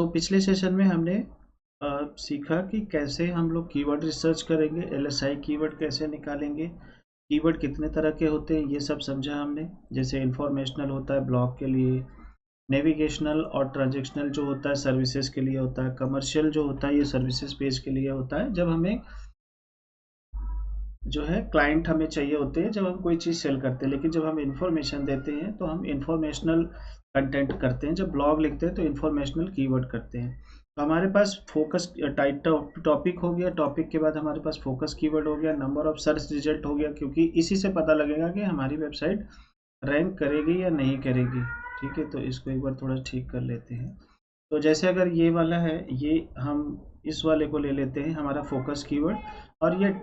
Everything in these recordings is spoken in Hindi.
पिछले सेशन में हमने सीखा कि कैसे हम लोग कीवर्ड रिसर्च करेंगे, एलएसआई कीवर्ड कैसे निकालेंगे, कीवर्ड कितने तरह के होते हैं ये सब समझा हमने। जैसे इंफॉर्मेशनल होता है ब्लॉग के लिए, नेविगेशनल और ट्रांजैक्शनल जो होता है सर्विसेज के लिए होता है, कमर्शियल जो होता है ये सर्विसेज पेज के लिए होता है, जब हमें जो है क्लाइंट हमें चाहिए होते हैं जब हम कोई चीज़ सेल करते हैं। लेकिन जब हम इंफॉर्मेशन देते हैं तो हम इंफॉर्मेशनल कंटेंट करते हैं, जब ब्लॉग लिखते हैं तो इंफॉर्मेशनल कीवर्ड करते हैं। तो हमारे पास फोकस टाइप टॉपिक हो गया, टॉपिक के बाद हमारे पास फोकस कीवर्ड हो गया, नंबर ऑफ सर्च रिजल्ट हो गया, क्योंकि इसी से पता लगेगा कि हमारी वेबसाइट रैंक करेगी या नहीं करेगी। ठीक है, तो इसको एक बार थोड़ा ठीक कर लेते हैं। तो जैसे अगर ये वाला है, ये हम इस वाले को ले लेते हैं हमारा फोकस कीवर्ड, और ये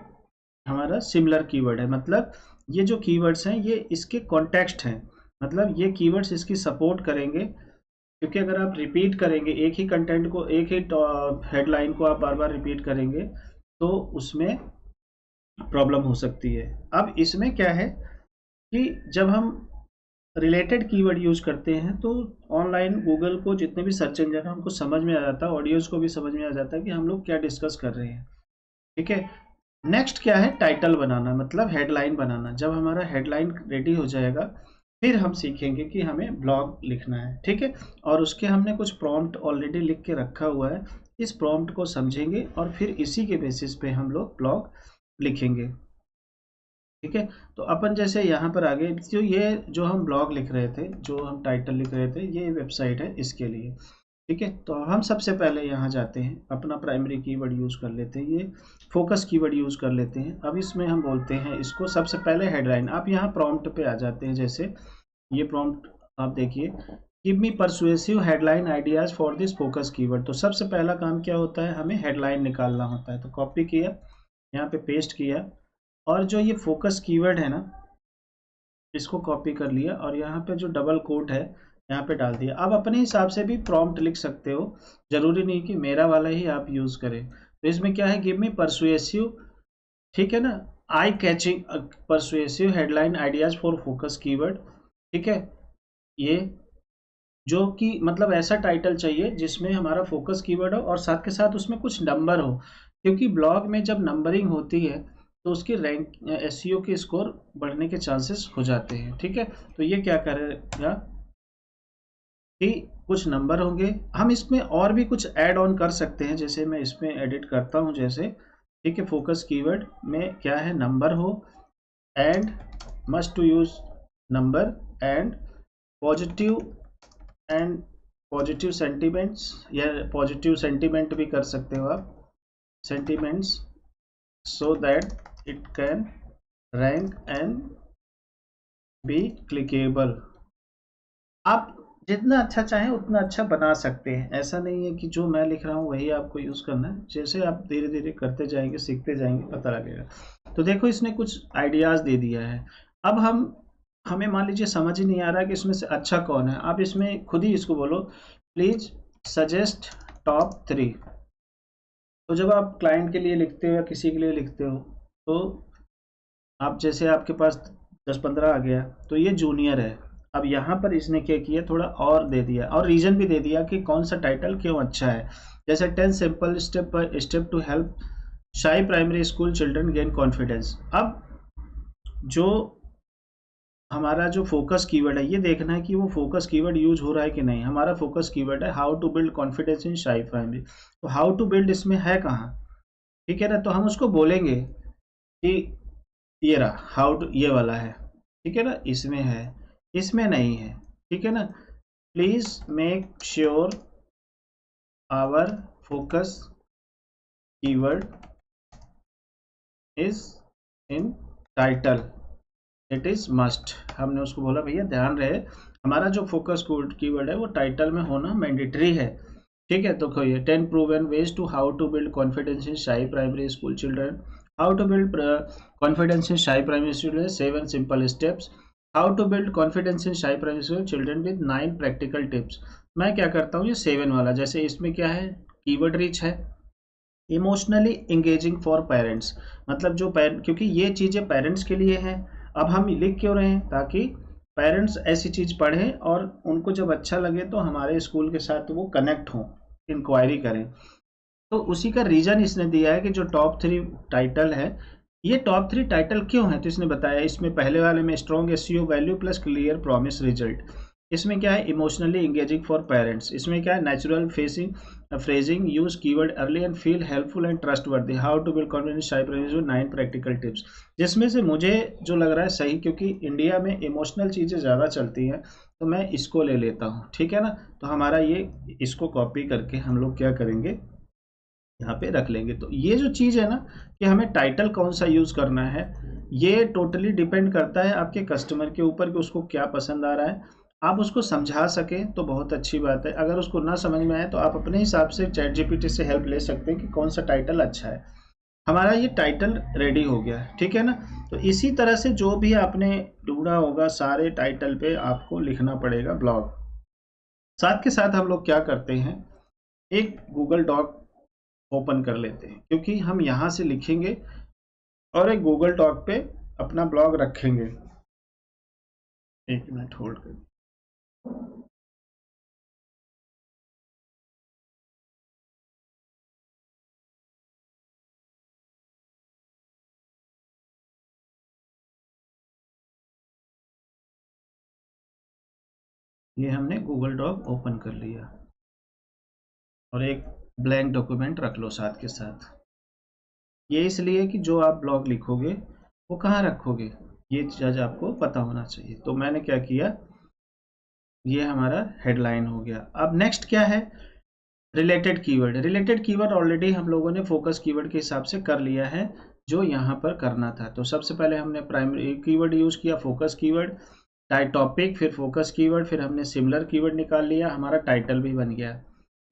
हमारा सिमिलर कीवर्ड है। मतलब ये जो कीवर्ड्स हैं ये इसके कॉन्टेक्स्ट हैं, मतलब ये कीवर्ड्स इसकी सपोर्ट करेंगे, क्योंकि अगर आप रिपीट करेंगे एक ही कंटेंट को, एक ही हेडलाइन को आप बार बार रिपीट करेंगे तो उसमें प्रॉब्लम हो सकती है। अब इसमें क्या है कि जब हम रिलेटेड कीवर्ड यूज करते हैं तो ऑनलाइन गूगल को, जितने भी सर्च इंजन है उनको समझ में आ जाता है, ऑडियंस को भी समझ में आ जाता है कि हम लोग क्या डिस्कस कर रहे हैं। ठीक है, नेक्स्ट क्या है, टाइटल बनाना, मतलब हेडलाइन बनाना। जब हमारा हेडलाइन रेडी हो जाएगा फिर हम सीखेंगे कि हमें ब्लॉग लिखना है। ठीक है, और उसके हमने कुछ प्रॉम्प्ट ऑलरेडी लिख के रखा हुआ है, इस प्रॉम्प्ट को समझेंगे और फिर इसी के बेसिस पे हम लोग ब्लॉग लिखेंगे। ठीक है, तो अपन जैसे यहाँ पर आगे जो ये जो हम ब्लॉग लिख रहे थे, जो हम टाइटल लिख रहे थे, ये वेबसाइट है इसके लिए। ठीक है, तो हम सबसे पहले यहाँ जाते हैं, अपना प्राइमरी कीवर्ड यूज कर लेते हैं, ये फोकस कीवर्ड यूज कर लेते हैं। अब इसमें हम बोलते हैं इसको सबसे पहले हेडलाइन। आप यहाँ प्रॉम्प्ट पे आ जाते हैं, जैसे ये प्रॉम्प्ट आप देखिए, give me persuasive headline ideas for this focus keyword. तो सबसे पहला काम क्या होता है, हमें हेडलाइन निकालना होता है। तो कॉपी किया, यहाँ पे पेस्ट किया, और जो ये फोकस कीवर्ड है ना, इसको कॉपी कर लिया और यहाँ पे जो डबल कोट है यहाँ पे डाल दिया। अब अपने हिसाब से भी प्रॉम्प्ट लिख सकते हो, जरूरी नहीं कि मेरा वाला ही आप यूज करें। तो इसमें क्या है, गिव मी परसुएसिव, ठीक है ना, eye catching persuasive headline ideas for focus keyword. ठीक है, ये जो कि मतलब ऐसा टाइटल चाहिए जिसमें हमारा फोकस कीवर्ड हो और साथ के साथ उसमें कुछ नंबर हो, क्योंकि ब्लॉग में जब नंबरिंग होती है तो उसकी रैंक एसईओ के स्कोर बढ़ने के चांसेस हो जाते हैं। ठीक है, तो ये क्या करेगा कि कुछ नंबर होंगे, हम इसमें और भी कुछ ऐड ऑन कर सकते हैं, जैसे मैं इसमें एडिट करता हूं जैसे। ठीक है, फोकस कीवर्ड में क्या है, नंबर हो, and must to use number, and positive, and positive sentiments, या पॉजिटिव सेंटिमेंट भी कर सकते हो आप, sentiments, so that it can rank and be clickable. आप जितना अच्छा चाहें उतना अच्छा बना सकते हैं, ऐसा नहीं है कि जो मैं लिख रहा हूँ वही आपको यूज करना है। जैसे आप धीरे धीरे करते जाएंगे, सीखते जाएंगे, पता लगेगा। तो देखो इसने कुछ आइडियाज दे दिया है। अब हमें मान लीजिए समझ ही नहीं आ रहा है कि इसमें से अच्छा कौन है, आप इसमें खुद ही इसको बोलो, प्लीज सजेस्ट टॉप 3। तो जब आप क्लाइंट के लिए लिखते हो या किसी के लिए लिखते हो तो आप जैसे आपके पास 10-15 आ गया तो ये जूनियर है। अब यहाँ पर इसने क्या किया, थोड़ा और दे दिया और रीजन भी दे दिया कि कौन सा टाइटल क्यों अच्छा है। जैसे 10 सिंपल स्टेप टू हेल्प शाई primary school children gain confidence. अब जो हमारा जो फोकस कीवर्ड है, ये देखना है कि वो फोकस कीवर्ड यूज हो रहा है कि नहीं। हमारा फोकस कीवर्ड है how to build confidence in shy primary, तो हाउ टू बिल्ड इसमें है कहाँ। ठीक है ना, तो हम उसको बोलेंगे कि ये रहा हाउ टू, ये वाला है। ठीक है ना, इसमें है, इसमें नहीं है। ठीक है ना, please make sure our focus keyword is in title, it is must. हमने उसको बोला भैया ध्यान रहे हमारा जो फोकस कीवर्ड है वो टाइटल में होना मैंडेटरी है। ठीक है, तो खोइए 10 proven ways to how to build confidence in shy primary school children, how to build confidence in shy primary student, 7 simple steps, how to build confidence in shy primary school children with 9 practical tips. मैं क्या करता हूँ, ये 7 वाला, जैसे इसमें क्या है, कीवर्ड रिच है, इमोशनली एंगेजिंग फॉर पेरेंट्स, मतलब जो क्योंकि ये चीज़ें पेरेंट्स के लिए हैं। अब हम लिख क्यों रहे हैं, ताकि पेरेंट्स ऐसी चीज़ पढ़ें और उनको जब अच्छा लगे तो हमारे स्कूल के साथ वो कनेक्ट हों। इंक्वायरी करें। तो उसी का रीजन इसने दिया है कि जो टॉप 3 टाइटल है, ये टॉप 3 टाइटल क्यों है, तो इसने बताया इसमें पहले वाले में strong SEO value plus clear promise result, इसमें क्या है इमोशनली एंगेजिंग फॉर पेरेंट्स, इसमें क्या है natural facing phrasing, use keyword early and feel helpful and trustworthy, how to build confidence cyber 9 practical tips, जिसमें से मुझे जो लग रहा है सही, क्योंकि इंडिया में इमोशनल चीज़ें ज़्यादा चलती हैं तो मैं इसको ले लेता हूँ, ठीक है ना। तो हमारा ये इसको कॉपी करके हम लोग क्या करेंगे यहाँ पे रख लेंगे। तो ये जो चीज़ है ना कि हमें टाइटल कौन सा यूज़ करना है, ये टोटली डिपेंड करता है आपके कस्टमर के ऊपर कि उसको क्या पसंद आ रहा है। आप उसको समझा सकें तो बहुत अच्छी बात है, अगर उसको ना समझ में आए तो आप अपने हिसाब से चैट जीपीटी से हेल्प ले सकते हैं कि कौन सा टाइटल अच्छा है। हमारा ये टाइटल रेडी हो गया है, ठीक है ना। तो इसी तरह से जो भी आपने ढूंढा होगा सारे टाइटल पे आपको लिखना पड़ेगा ब्लॉग। साथ के साथ हम लोग क्या करते हैं, एक गूगल डॉक ओपन कर लेते हैं, क्योंकि हम यहाँ से लिखेंगे और एक गूगल डॉक पे अपना ब्लॉग रखेंगे। एक मिनट होल्ड कर, ये हमने गूगल डॉक ओपन कर लिया और एक ब्लैंक डॉक्यूमेंट रख लो साथ के साथ। ये इसलिए कि जो आप ब्लॉग लिखोगे वो कहाँ रखोगे, ये चीज़ आपको पता होना चाहिए। तो मैंने क्या किया, ये हमारा हेडलाइन हो गया। अब नेक्स्ट क्या है, related keyword. Related keyword already हम लोगों ने फोकस कीवर्ड के हिसाब से कर लिया है जो यहाँ पर करना था। तो सबसे पहले हमने प्राइमरी कीवर्ड यूज किया, फोकस कीवर्ड, टॉपिक, फिर फोकस कीवर्ड, फिर हमने सिमिलर कीवर्ड निकाल लिया, हमारा टाइटल भी बन गया।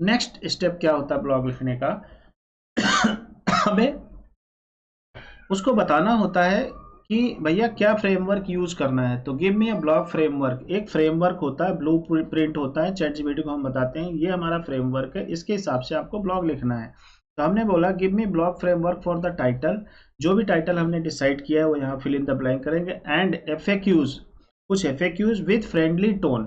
नेक्स्ट स्टेप क्या होता है ब्लॉग लिखने का हमें उसको बताना होता है कि भैया क्या फ्रेमवर्क यूज करना है। तो give me a blog framework, एक फ्रेमवर्क होता है, ब्लू प्रिंट होता है, चैट जीपीटी को हम बताते हैं ये हमारा फ्रेमवर्क है, इसके हिसाब से आपको ब्लॉग लिखना है। तो हमने बोला give me blog framework for the title, जो भी टाइटल हमने डिसाइड किया है वो यहाँ फिल इन द ब्लैंक करेंगे, एंड एफएक्यूज, कुछ FAQs with friendly tone,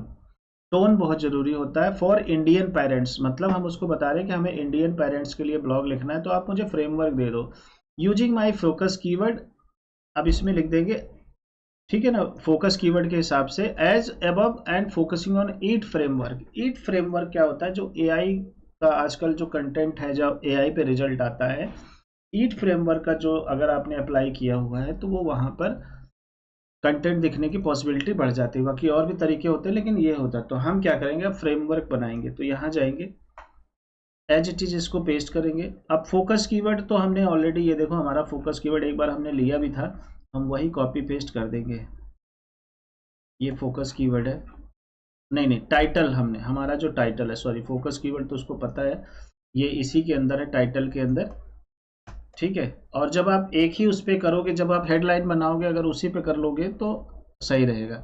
tone बहुत जरूरी होता है, फॉर इंडियन पेरेंट्स, मतलब हम उसको बता रहे हैं कि हमें इंडियन पेरेंट्स के लिए ब्लॉग लिखना है तो आप मुझे फ्रेमवर्क दे दो। यूजिंग माई फोकस कीवर्ड, अब इसमें लिख देंगे, ठीक है ना, फोकस कीवर्ड के हिसाब से, as above and focusing on EAT framework. EAT framework क्या होता है, जो एआई का आजकल जो कंटेंट है, जब एआई पे रिजल्ट आता है, ईट फ्रेमवर्क का जो अगर आपने अप्लाई किया हुआ है तो वो वहाँ पर कंटेंट दिखने की पॉसिबिलिटी बढ़ जाती है। बाकी और भी तरीके होते हैं लेकिन ये होता है। तो हम क्या करेंगे, अब फ्रेमवर्क बनाएंगे, तो यहाँ जाएंगे, एज इट इज इसको पेस्ट करेंगे। अब फोकस कीवर्ड तो हमने ऑलरेडी, ये देखो हमारा फोकस कीवर्ड एक बार हमने लिया भी था, हम वही कॉपी पेस्ट कर देंगे। ये फोकस कीवर्ड है, नहीं टाइटल, हमने हमारा जो टाइटल है, सॉरी फोकस कीवर्ड तो उसको पता है, ये इसी के अंदर है, टाइटल के अंदर, ठीक है। और जब आप एक ही उस पर करोगे, जब आप हेडलाइन बनाओगे अगर उसी पे कर लोगे तो सही रहेगा।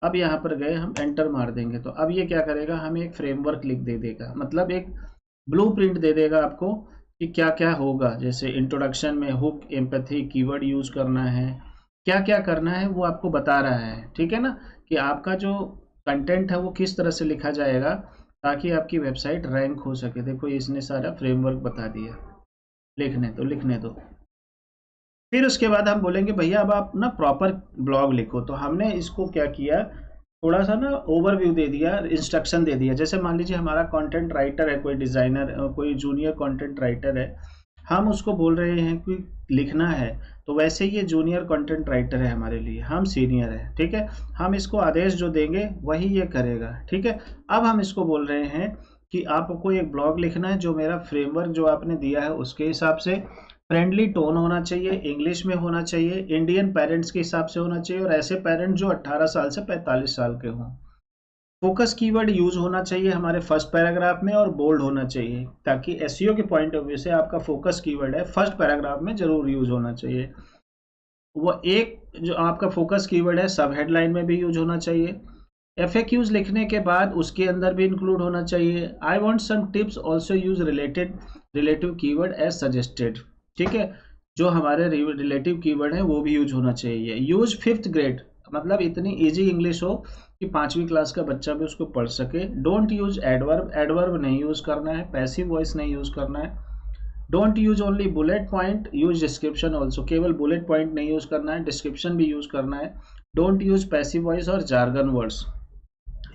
अब यहाँ पर गए, हम एंटर मार देंगे, तो अब ये क्या करेगा, हमें एक फ्रेमवर्क लिख दे देगा, मतलब एक ब्लूप्रिंट दे देगा आपको कि क्या क्या होगा। जैसे इंट्रोडक्शन में हुक, एम्पैथी, कीवर्ड यूज करना है, क्या क्या करना है वो आपको बता रहा है, ठीक है ना, कि आपका जो कंटेंट है वो किस तरह से लिखा जाएगा ताकि आपकी वेबसाइट रैंक हो सके। देखो इसने सारा फ्रेमवर्क बता दिया, लिखने दो। फिर उसके बाद हम बोलेंगे भैया अब आप ना प्रॉपर ब्लॉग लिखो। तो हमने इसको क्या किया, थोड़ा सा ना ओवरव्यू दे दिया, इंस्ट्रक्शन दे दिया। जैसे मान लीजिए हमारा कंटेंट राइटर है, कोई डिज़ाइनर, कोई जूनियर कंटेंट राइटर है, हम उसको बोल रहे हैं कि लिखना है, तो वैसे ये जूनियर कंटेंट राइटर है हमारे लिए, हम सीनियर है, ठीक है। हम इसको आदेश जो देंगे वही ये करेगा, ठीक है। अब हम इसको बोल रहे हैं कि आपको एक ब्लॉग लिखना है जो मेरा फ्रेमवर्क जो आपने दिया है उसके हिसाब से, फ्रेंडली टोन होना चाहिए, इंग्लिश में होना चाहिए, इंडियन पेरेंट्स के हिसाब से होना चाहिए, और ऐसे पेरेंट्स जो 18 साल से 45 साल के हों। फोकस कीवर्ड यूज होना चाहिए हमारे फर्स्ट पैराग्राफ में और बोल्ड होना चाहिए, ताकि एसईओ के पॉइंट ऑफ व्यू से आपका फोकस कीवर्ड है फर्स्ट पैराग्राफ में जरूर यूज होना चाहिए। वो एक जो आपका फोकस कीवर्ड है सब हेडलाइन में भी यूज होना चाहिए। एफएक्यूज लिखने के बाद उसके अंदर भी इंक्लूड होना चाहिए। I want some tips also use relative keyword as suggested, ठीक है। जो हमारे रिलेटिव कीवर्ड है वो भी यूज होना चाहिए। यूज 5th ग्रेड, मतलब इतनी इजी इंग्लिश हो कि 5वीं क्लास का बच्चा भी उसको पढ़ सके। डोंट यूज एडवर्ब, एडवर्ब नहीं यूज करना है, पैसिव वॉइस नहीं यूज करना है। Don't use only bullet point, use description also, केवल बुलेट पॉइंट नहीं यूज करना है, डिस्क्रिप्शन भी यूज करना है। डोंट यूज पैसिव वॉइस और jargon words.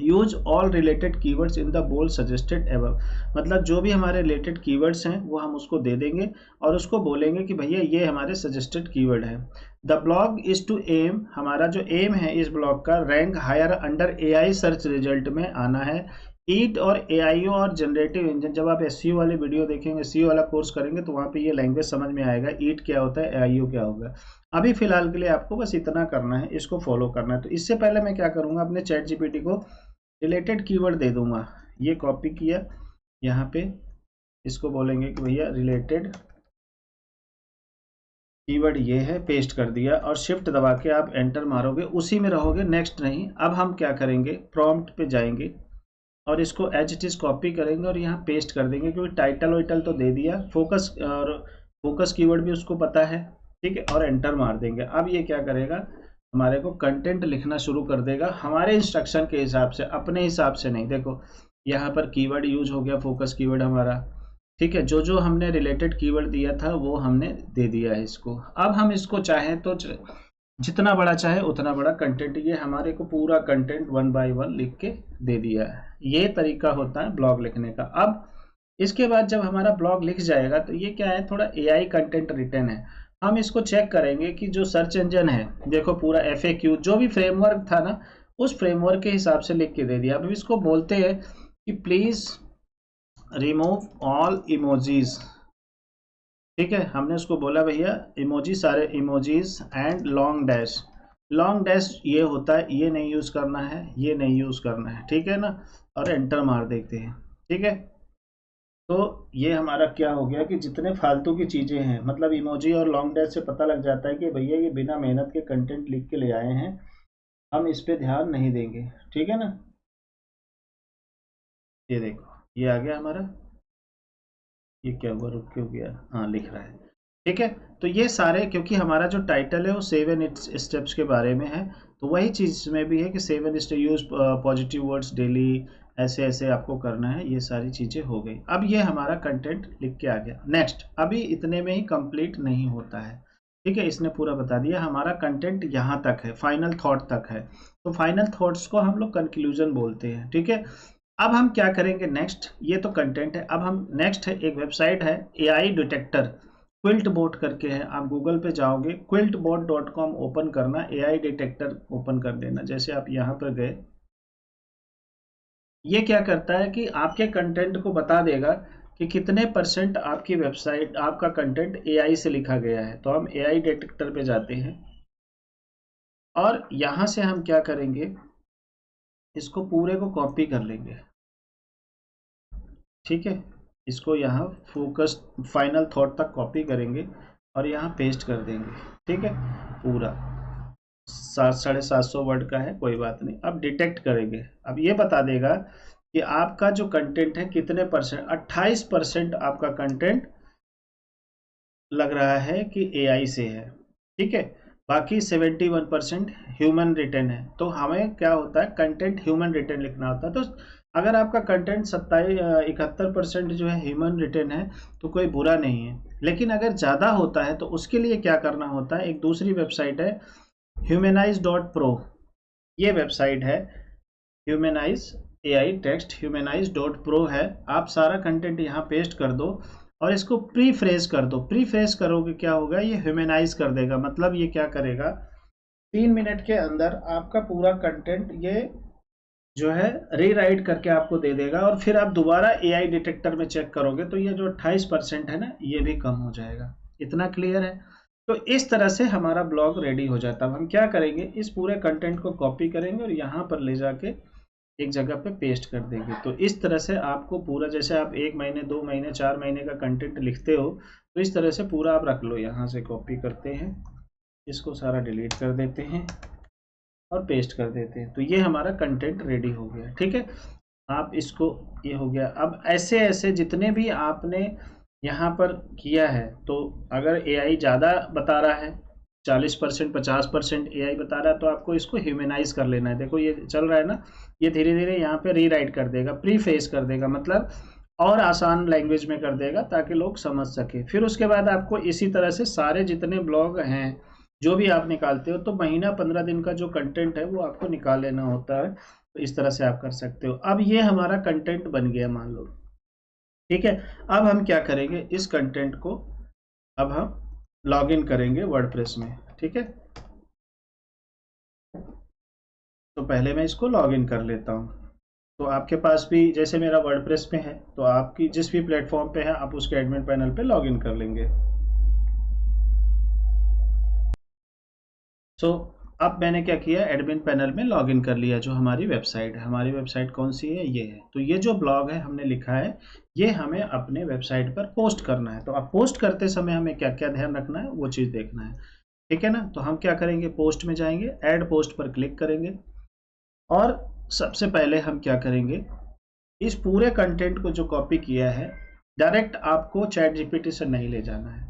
Use all related keywords in the bold suggested above, मतलब जो भी हमारे रिलेटेड कीवर्ड्स हैं वो हम उसको दे देंगे और उसको बोलेंगे कि भैया ये हमारे सजेस्टेड कीवर्ड है। The blog is to aim, हमारा जो एम है इस ब्लॉग का, rank higher under AI search result में आना है। ईट और एआईओ और जनरेटिव इंजन, जब आप एसईओ वाले वीडियो देखेंगे, एसईओ वाला कोर्स करेंगे तो वहाँ पे ये लैंग्वेज समझ में आएगा, ईट क्या होता है, एआईओ क्या होगा। अभी फिलहाल के लिए आपको बस इतना करना है, इसको फॉलो करना है। तो इससे पहले मैं क्या करूँगा, अपने चैट जीपीटी को रिलेटेड कीवर्ड दे दूंगा। ये कॉपी किया यहाँ पे, इसको बोलेंगे कि भैया रिलेटेड कीवर्ड ये है, पेस्ट कर दिया और शिफ्ट दबा के आप एंटर मारोगे, उसी में रहोगे, नेक्स्ट नहीं। अब हम क्या करेंगे, प्रॉम्प्ट पे जाएंगे और इसको एज इट इज कॉपी करेंगे और यहाँ पेस्ट कर देंगे, क्योंकि टाइटल वाइटल तो दे दिया, फोकस और फोकस कीवर्ड भी उसको पता है, ठीक है, और एंटर मार देंगे। अब ये क्या करेगा, हमारे को कंटेंट लिखना शुरू कर देगा हमारे इंस्ट्रक्शन के हिसाब से, अपने हिसाब से नहीं। देखो यहाँ पर कीवर्ड यूज हो गया, फोकस कीवर्ड हमारा, ठीक है, जो जो हमने रिलेटेड कीवर्ड दिया था वो हमने दे दिया है इसको। अब हम इसको चाहें तो जितना बड़ा चाहे उतना बड़ा कंटेंट, ये हमारे को पूरा कंटेंट 1 बाय 1 लिख के दे दिया है। ये तरीका होता है ब्लॉग लिखने का। अब इसके बाद जब हमारा ब्लॉग लिख जाएगा तो ये क्या है, थोड़ा एआई कंटेंट रिटर्न है। हम इसको चेक करेंगे कि जो सर्च इंजन है, देखो पूरा FAQ जो भी फ्रेमवर्क था ना, उस फ्रेमवर्क के हिसाब से लिख के दे दिया। अब इसको बोलते हैं कि प्लीज रिमूव ऑल इमोजीज, ठीक है, हमने उसको बोला भैया इमोजी, सारे emojis and long dash. Long dash ये होता है, ये नहीं यूज करना है, ये नहीं यूज करना है, ठीक है ना, और एंटर मार देते हैं, ठीक है। तो ये हमारा क्या हो गया कि जितने फालतू की चीज़ें हैं, मतलब इमोजी और लॉन्ग डैश से पता लग जाता है कि भैया ये बिना मेहनत के कंटेंट लिख के ले आए हैं, हम इस पे ध्यान नहीं देंगे, ठीक है ना। ये देखो ये आ गया हमारा, ये क्या हुआ, रुक क्यों गया, हाँ लिख रहा है, ठीक है। तो ये सारे, क्योंकि हमारा जो टाइटल है वो 7 स्टेप्स के बारे में है, तो वही चीज़ में भी है कि 7 step, use positive words daily, ऐसे ऐसे आपको करना है। ये सारी चीज़ें हो गई। अब ये हमारा कंटेंट लिख के आ गया। नेक्स्ट, अभी इतने में ही कंप्लीट नहीं होता है, ठीक है, इसने पूरा बता दिया हमारा कंटेंट यहाँ तक है, फाइनल थॉट तक है। तो फाइनल थॉट्स को हम लोग कंक्लूजन बोलते हैं, ठीक है। अब हम क्या करेंगे नेक्स्ट, ये तो कंटेंट है, अब हम नेक्स्ट है, एक वेबसाइट है एआई डिटेक्टर, क्विल्ट बोट करके है, आप गूगल पे जाओगे, quiltbot.com ओपन करना, एआई डिटेक्टर ओपन कर देना। जैसे आप यहाँ पर गए, ये क्या करता है कि आपके कंटेंट को बता देगा कि कितने % आपकी वेबसाइट, आपका कंटेंट एआई से लिखा गया है। तो हम एआई डिटेक्टर पे जाते हैं और यहाँ से हम क्या करेंगे, इसको पूरे को कॉपी कर लेंगे, ठीक है, इसको यहाँ फोकस फाइनल थॉट तक कॉपी करेंगे और यहाँ पेस्ट कर देंगे, ठीक है, पूरा 750 वर्ड का है, कोई बात नहीं। अब डिटेक्ट करेंगे, अब ये बता देगा कि आपका जो कंटेंट है कितने %, 28% आपका कंटेंट लग रहा है कि एआई से है, ठीक है, बाकी 71% ह्यूमन रिटन है। तो हमें क्या होता है, कंटेंट ह्यूमन रिटन लिखना होता है। तो अगर आपका कंटेंट 71% जो है ह्यूमन रिटन है तो कोई बुरा नहीं है, लेकिन अगर ज़्यादा होता है तो उसके लिए क्या करना होता है, एक दूसरी वेबसाइट है humanize.pro, ये वेबसाइट है ह्यूमनाइज एआई टेक्स्ट, humanize.pro है। आप सारा कंटेंट यहाँ पेस्ट कर दो और इसको प्री फ्रेज कर दो। प्री फ्रेज करोगे क्या होगा, ये ह्यूमनाइज कर देगा, मतलब ये क्या करेगा, 3 मिनट के अंदर आपका पूरा कंटेंट ये जो है रीराइट करके आपको दे देगा। और फिर आप दोबारा एआई डिटेक्टर में चेक करोगे तो ये जो 28% है ना, ये भी कम हो जाएगा। इतना क्लियर है। तो इस तरह से हमारा ब्लॉग रेडी हो जाता है। हम क्या करेंगे, इस पूरे कंटेंट को कॉपी करेंगे और यहाँ पर ले जाके एक जगह पे पेस्ट कर देंगे। तो इस तरह से आपको पूरा, जैसे आप 1 महीने 2 महीने 4 महीने का कंटेंट लिखते हो, तो इस तरह से पूरा आप रख लो। यहाँ से कॉपी करते हैं, इसको सारा डिलीट कर देते हैं और पेस्ट कर देते हैं। तो ये हमारा कंटेंट रेडी हो गया, ठीक है। आप इसको, ये हो गया। अब ऐसे ऐसे जितने भी आपने यहाँ पर किया है, तो अगर एआई ज़्यादा बता रहा है, 40% 50% AI बता रहा है, तो आपको इसको ह्यूमनाइज कर लेना है। देखो ये चल रहा है ना, ये धीरे धीरे यहाँ पे रीराइट कर देगा, प्रीफेस कर देगा, मतलब और आसान लैंग्वेज में कर देगा ताकि लोग समझ सके। फिर उसके बाद आपको इसी तरह से सारे जितने ब्लॉग हैं जो भी आप निकालते हो, तो महीना 15 दिन का जो कंटेंट है वो आपको निकाल लेना होता है। तो इस तरह से आप कर सकते हो। अब ये हमारा कंटेंट बन गया मान लो, ठीक है। अब हम क्या करेंगे, इस कंटेंट को अब हम लॉग इन करेंगे वर्डप्रेस में, ठीक है। तो पहले मैं इसको लॉग इन कर लेता हूँ। तो आपके पास भी जैसे मेरा वर्डप्रेस में है, तो आपकी जिस भी प्लेटफॉर्म पे है आप उसके एडमिन पैनल पे लॉग इन कर लेंगे। सो अब मैंने क्या किया, एडमिन पैनल में लॉग इन कर लिया। जो हमारी वेबसाइट है, हमारी वेबसाइट कौन सी है, ये है। तो ये जो ब्लॉग है हमने लिखा है, ये हमें अपने वेबसाइट पर पोस्ट करना है। तो अब पोस्ट करते समय हमें क्या क्या ध्यान रखना है वो चीज़ देखना है, ठीक है ना। तो हम क्या करेंगे, पोस्ट में जाएंगे, ऐड पोस्ट पर क्लिक करेंगे, और सबसे पहले हम क्या करेंगे, इस पूरे कंटेंट को जो कॉपी किया है डायरेक्ट आपको चैट जीपीटी से नहीं ले जाना है।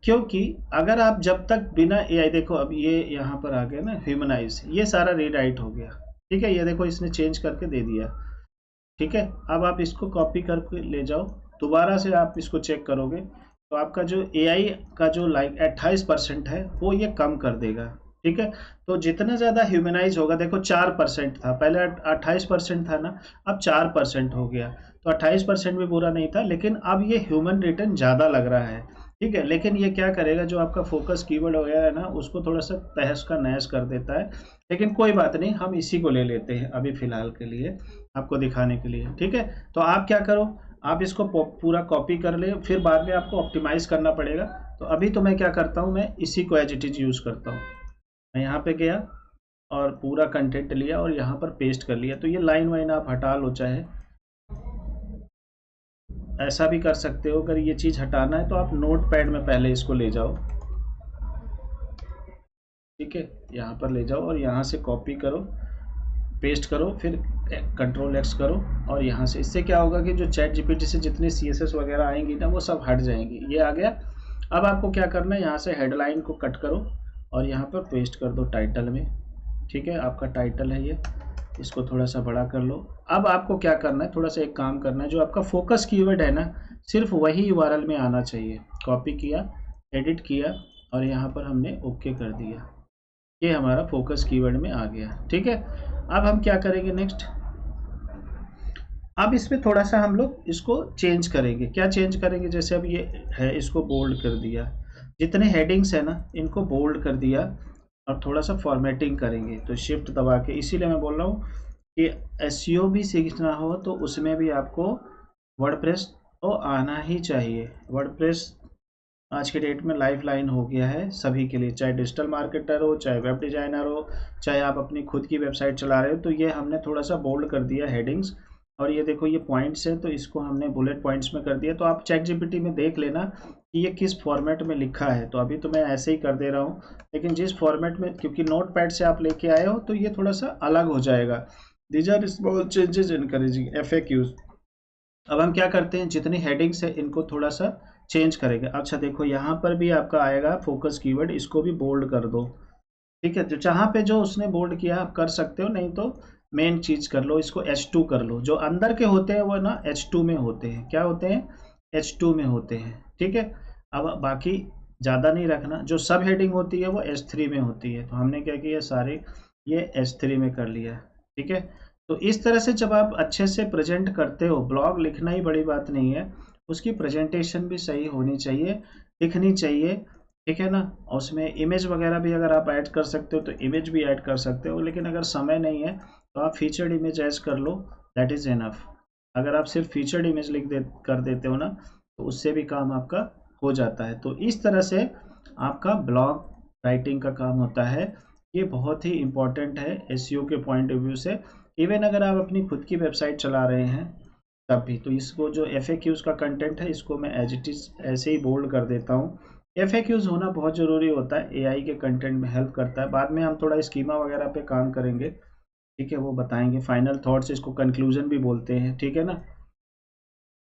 क्योंकि अगर आप जब तक बिना एआई, देखो अब ये यहाँ पर आ गया ना ह्यूमनाइज, ये सारा रीराइट हो गया, ठीक है। ये देखो इसने चेंज करके दे दिया, ठीक है। अब आप इसको कॉपी करके ले जाओ, दोबारा से आप इसको चेक करोगे तो आपका जो एआई का जो 28% है वो ये कम कर देगा, ठीक है। तो जितना ज़्यादा ह्यूमनाइज होगा, देखो 4% था पहले, 28% था ना, अब 4% हो गया। तो 28% भी बुरा नहीं था, लेकिन अब ये ह्यूमन रिटर्न ज़्यादा लग रहा है, ठीक है। लेकिन ये क्या करेगा, जो आपका फोकस कीवर्ड हो गया है ना, उसको थोड़ा सा तहस का नहस कर देता है। लेकिन कोई बात नहीं, हम इसी को ले लेते हैं अभी फ़िलहाल के लिए, आपको दिखाने के लिए, ठीक है। तो आप क्या करो, आप इसको पूरा कॉपी कर ले, फिर बाद में आपको ऑप्टिमाइज़ करना पड़ेगा। तो अभी तो मैं क्या करता हूँ, मैं इसी को एज इट इज़ यूज़ करता हूँ। मैं यहाँ पे गया और पूरा कंटेंट लिया और यहाँ पर पेस्ट कर लिया। तो ये लाइन वाइन आप हटा लो, चाहे ऐसा भी कर सकते हो। अगर ये चीज़ हटाना है तो आप नोट पैड में पहले इसको ले जाओ, ठीक है। यहाँ पर ले जाओ और यहाँ से कॉपी करो, पेस्ट करो, फिर कंट्रोल एक्स करो, और यहाँ से, इससे क्या होगा कि जो चैट जीपीटी से जितनी सीएसएस वगैरह आएंगी ना वो सब हट जाएंगी। ये आ गया। अब आपको क्या करना है, यहाँ से हेडलाइन को कट करो और यहाँ पर पेस्ट कर दो टाइटल में, ठीक है। आपका टाइटल है ये, इसको थोड़ा सा बड़ा कर लो। अब आपको क्या करना है, थोड़ा सा एक काम करना है, जो आपका फोकस कीवर्ड है ना, सिर्फ वही यूआरएल में आना चाहिए। कॉपी किया, एडिट किया, और यहाँ पर हमने ओके कर दिया। ये हमारा फोकस कीवर्ड में आ गया, ठीक है। अब हम क्या करेंगे नेक्स्ट, अब इसमें थोड़ा सा हम लोग इसको चेंज करेंगे। क्या चेंज करेंगे, जैसे अब ये है, इसको बोल्ड कर दिया, जितने हेडिंग्स है ना इनको बोल्ड कर दिया, और थोड़ा सा फॉर्मेटिंग करेंगे। तो शिफ्ट दबा के, इसीलिए मैं बोल रहा हूँ कि एसईओ भी सीखना हो तो उसमें भी आपको वर्डप्रेस तो आना ही चाहिए। वर्डप्रेस आज के डेट में लाइफ लाइन हो गया है सभी के लिए, चाहे डिजिटल मार्केटर हो, चाहे वेब डिज़ाइनर हो, चाहे आप अपनी खुद की वेबसाइट चला रहे हो। तो ये हमने थोड़ा सा बोल्ड कर दिया हेडिंग्स, और ये देखो ये पॉइंट्स है तो इसको हमने बुलेट पॉइंट्स में कर दिया। तो आप चैट जीपीटी में देख लेना कि ये किस फॉर्मेट में लिखा है। तो अभी तो मैं ऐसे ही कर दे रहा हूँ, लेकिन जिस फॉर्मेट में, क्योंकि नोट पैड से आप लेके आए हो तो ये थोड़ा सा अलग हो जाएगा। These are small changes encouraging FAQs। अब हम क्या करते हैं, जितनी हेडिंग्स है इनको थोड़ा सा चेंज करेंगे। अच्छा देखो यहाँ पर भी आपका आएगा फोकस कीवर्ड, इसको भी बोल्ड कर दो, ठीक है। तो जहाँ पे जो उसने बोल्ड किया आप कर सकते हो, नहीं तो मेन चीज कर लो, इसको H2 कर लो। जो अंदर के होते हैं वो ना H2 में होते हैं, क्या होते हैं, H2 में होते हैं, ठीक है। अब बाकी ज़्यादा नहीं रखना, जो सब हेडिंग होती है वो H3 में होती है। तो हमने क्या किया, सारे ये H3 में कर लिया, ठीक है। तो इस तरह से जब आप अच्छे से प्रेजेंट करते हो, ब्लॉग लिखना ही बड़ी बात नहीं है, उसकी प्रेजेंटेशन भी सही होनी चाहिए, दिखनी चाहिए, ठीक है ना। और उसमें इमेज वगैरह भी अगर आप ऐड कर सकते हो तो इमेज भी ऐड कर सकते हो, लेकिन अगर समय नहीं है तो आप फीचर्ड इमेज ऐड कर लो, दैट इज़ इनफ। अगर आप सिर्फ फीचर्ड इमेज कर देते हो ना, तो उससे भी काम आपका हो जाता है। तो इस तरह से आपका ब्लॉग राइटिंग का काम होता है। ये बहुत ही इम्पॉर्टेंट है एसईओ के पॉइंट ऑफ व्यू से। इवन अगर आप अपनी खुद की वेबसाइट चला रहे हैं तब भी। तो इसको जो FAQs का कंटेंट है इसको मैं एज इट इज़ ऐसे ही बोल्ड कर देता हूँ। FAQs होना बहुत ज़रूरी होता है, AI के कंटेंट में हेल्प करता है। बाद में हम थोड़ा स्कीमा वगैरह पे काम करेंगे, ठीक है, वो बताएंगे। फाइनल थॉट्स, इसको कंक्लूजन भी बोलते हैं, ठीक है ना।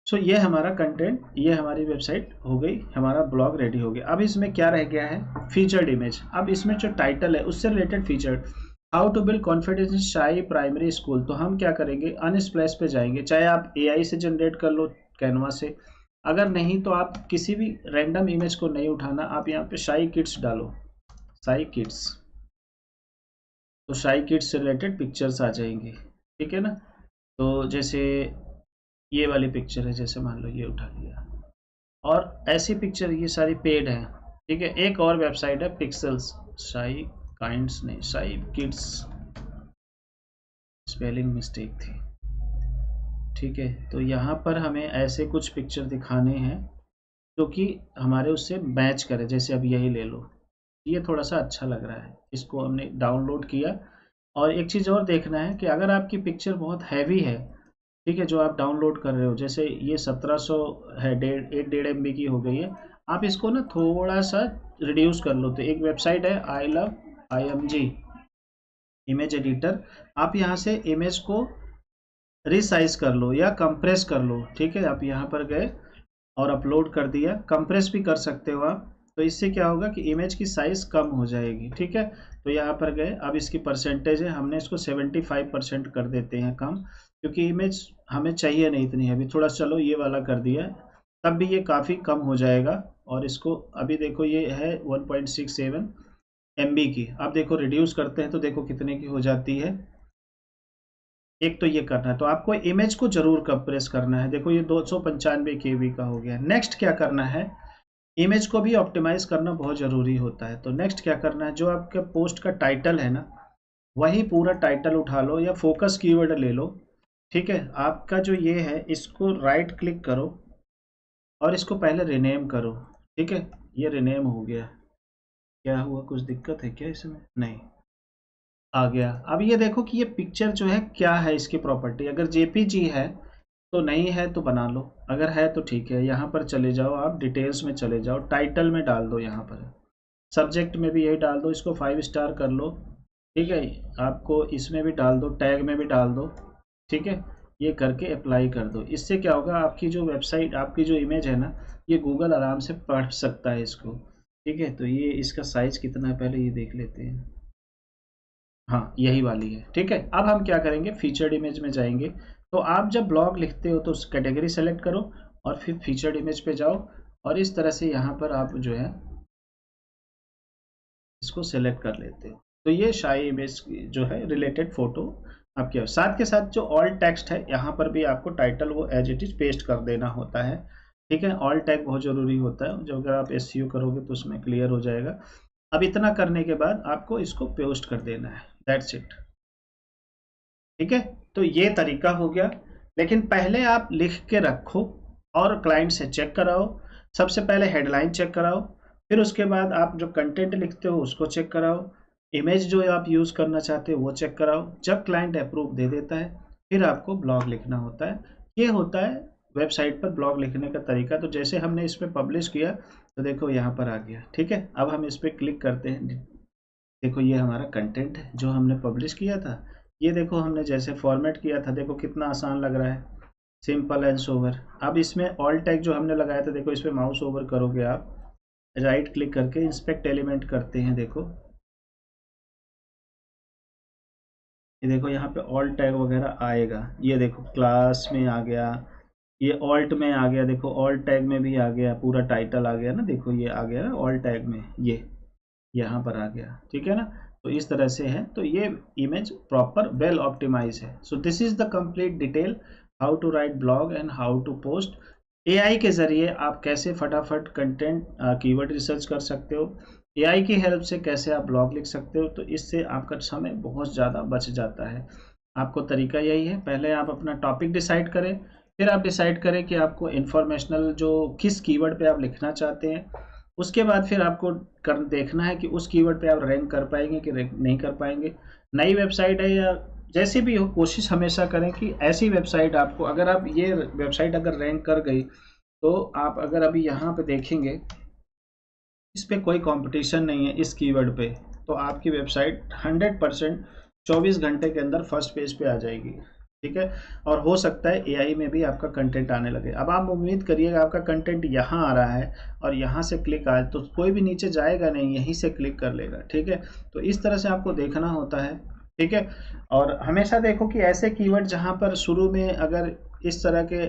सो ये हमारा कंटेंट, ये हमारी वेबसाइट हो गई, हमारा ब्लॉग रेडी हो गया। अब इसमें क्या रह गया है, फीचर्ड इमेज। अब इसमें जो टाइटल है उससे related featured, how to build confidence in shy primary school. तो हम क्या करेंगे, अनस्प्लैश पे जाएंगे, चाहे आप एआई से जनरेट कर लो कैनवा से, अगर नहीं तो आप किसी भी रैंडम इमेज को नहीं उठाना, आप यहाँ पे शाई किड्स डालो, शाई किड्स, तो शाई किड्स से रिलेटेड पिक्चर्स आ जाएंगी, ठीक है ना। तो जैसे ये वाली पिक्चर है, जैसे मान लो ये उठा लिया, और ऐसी पिक्चर ये सारी पेड है, ठीक है। एक और वेबसाइट है पिक्सल्स, शाई काइंड्स नहीं, शाई किड्स, स्पेलिंग मिस्टेक थी, ठीक है। तो यहाँ पर हमें ऐसे कुछ पिक्चर दिखाने हैं जो कि हमारे उससे मैच करे, जैसे अब यही ले लो, ये थोड़ा सा अच्छा लग रहा है, इसको हमने डाउनलोड किया। और एक चीज़ और देखना है कि अगर आपकी पिक्चर बहुत हैवी है, ठीक है, जो आप डाउनलोड कर रहे हो, जैसे ये 1700 है, 1.5 MB की हो गई है, आप इसको ना थोड़ा सा रिड्यूस कर लो। तो एक वेबसाइट है I love IMG image editor, आप यहाँ से इमेज को रिसाइज कर लो या कंप्रेस कर लो, ठीक है। आप यहाँ पर गए और अपलोड कर दिया, कंप्रेस भी कर सकते हो आप, तो इससे क्या होगा कि इमेज की साइज कम हो जाएगी, ठीक है। तो यहाँ पर गए, अब इसकी परसेंटेज है, हमने इसको 75% कर देते हैं कम, क्योंकि इमेज हमें चाहिए नहीं इतनी, अभी थोड़ा चलो ये वाला कर दिया, तब भी ये काफ़ी कम हो जाएगा। और इसको अभी देखो ये है 1.67 MB की, अब देखो रिड्यूस करते हैं तो देखो कितने की हो जाती है। एक तो ये करना है, तो आपको इमेज को जरूर कंप्रेस करना है, देखो ये 295 KB का हो गया। नेक्स्ट क्या करना है, इमेज को भी ऑप्टिमाइज करना बहुत ज़रूरी होता है। तो नेक्स्ट क्या करना है, जो आपके पोस्ट का टाइटल है ना, वही पूरा टाइटल उठा लो या फोकस कीवर्ड ले लो, ठीक है। आपका जो ये है, इसको राइट क्लिक करो और इसको पहले रिनेम करो, ठीक है। ये रिनेम हो गया, क्या हुआ, कुछ दिक्कत है क्या इसमें, नहीं, आ गया। अब ये देखो कि ये पिक्चर जो है क्या है, इसकी प्रॉपर्टी अगर JPG है तो नहीं है तो बना लो, अगर है तो ठीक है। यहाँ पर चले जाओ, आप डिटेल्स में चले जाओ, टाइटल में डाल दो, यहाँ पर सब्जेक्ट में भी यही डाल दो, इसको 5 स्टार कर लो, ठीक है। आपको इसमें भी डाल दो, टैग में भी डाल दो, ठीक है। ये करके अप्लाई कर दो, इससे क्या होगा, आपकी जो वेबसाइट, आपकी जो इमेज है ना, ये गूगल आराम से पढ़ सकता है इसको, ठीक है। तो ये इसका साइज कितना है पहले ये देख लेते हैं, हाँ यही वाली है, ठीक है। अब हम क्या करेंगे, फीचर्ड इमेज में जाएंगे। तो आप जब ब्लॉग लिखते हो तो कैटेगरी सेलेक्ट करो और फिर फीचर्ड इमेज पे जाओ, और इस तरह से यहाँ पर आप जो है इसको सेलेक्ट कर लेते हो। तो ये शाही इमेज जो है रिलेटेड फोटो आपके, साथ के साथ जो ऑल टेक्स्ट है यहाँ पर भी आपको टाइटल वो एज इट इज पेस्ट कर देना होता है, ठीक है। ऑल टैग बहुत ज़रूरी होता है, जो अगर आप SEO करोगे तो उसमें क्लियर हो जाएगा। अब इतना करने के बाद आपको इसको पोस्ट कर देना है, दैट्स इट, ठीक है। तो ये तरीका हो गया, लेकिन पहले आप लिख के रखो और क्लाइंट से चेक कराओ। सबसे पहले हेडलाइन चेक कराओ, फिर उसके बाद आप जो कंटेंट लिखते हो उसको चेक कराओ, इमेज जो आप यूज़ करना चाहते हो वो चेक कराओ। जब क्लाइंट अप्रूव दे देता है फिर आपको ब्लॉग लिखना होता है। ये होता है वेबसाइट पर ब्लॉग लिखने का तरीका। तो जैसे हमने इसमें पब्लिश किया तो देखो यहाँ पर आ गया, ठीक है। अब हम इस पर क्लिक करते हैं, देखो ये हमारा कंटेंट है जो हमने पब्लिश किया था। ये देखो हमने जैसे फॉर्मेट किया था, देखो कितना आसान लग रहा है, सिंपल एंड सोबर। अब इसमें ऑल टैग जो हमने लगाया था, देखो इस पर माउस ओवर करोगे आप, राइट क्लिक करके इंस्पेक्ट एलिमेंट करते हैं, देखो ये देखो यहाँ पे ऑल टैग वगैरह आएगा, ये देखो क्लास में आ गया, ये ऑल्ट में आ गया, देखो ऑल्ट टैग में भी आ गया, पूरा टाइटल आ गया ना, देखो ये आ गया ना ऑल्ट टैग में, ये यहाँ पर आ गया, ठीक है ना। तो इस तरह से है, तो ये इमेज प्रॉपर वेल ऑप्टिमाइज है। So this is the complete detail how to write blog and how to post. AI के ज़रिए आप कैसे फटाफट कंटेंट कीवर्ड रिसर्च कर सकते हो, AI की हेल्प से कैसे आप ब्लॉग लिख सकते हो, तो इससे आपका समय बहुत ज़्यादा बच जाता है। आपको तरीका यही है, पहले आप अपना टॉपिक डिसाइड करें, फिर आप डिसाइड करें कि आपको इन्फॉर्मेशनल जो किस कीवर्ड पे आप लिखना चाहते हैं, उसके बाद फिर आपको देखना है कि उस कीवर्ड पे आप रैंक कर पाएंगे कि रैंक नहीं कर पाएंगे। नई वेबसाइट है या जैसे भी हो, कोशिश हमेशा करें कि ऐसी वेबसाइट आपको, अगर आप ये वेबसाइट अगर रैंक कर गई तो आप अगर अभी यहाँ पे देखेंगे इस पे कोई कंपटीशन नहीं है इस कीवर्ड पे, तो आपकी वेबसाइट 100% 24 घंटे के अंदर फर्स्ट पेज पे आ जाएगी। ठीक है। और हो सकता है एआई में भी आपका कंटेंट आने लगे। अब आप उम्मीद करिएगा आपका कंटेंट यहाँ आ रहा है और यहाँ से क्लिक आए तो कोई भी नीचे जाएगा नहीं, यहीं से क्लिक कर लेगा, ठीक है। तो इस तरह से आपको देखना होता है, ठीक है। और हमेशा देखो कि ऐसे कीवर्ड जहाँ पर शुरू में अगर इस तरह के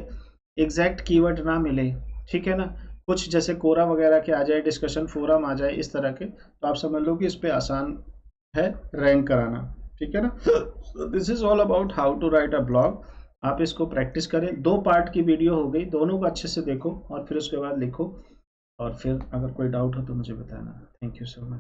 एग्जैक्ट कीवर्ड ना मिले, ठीक है ना, कुछ जैसे कोरा वगैरह के आ जाए, डिस्कशन फोरम आ जाए इस तरह के, तो आप समझ लो कि इस पे आसान है रैंक कराना, ठीक है ना। This is all about how to write a blog. आप इसको प्रैक्टिस करें। 2 पार्ट की वीडियो हो गई, दोनों को अच्छे से देखो और फिर उसके बाद लिखो, और फिर अगर कोई डाउट हो तो मुझे बताना। Thank you so much.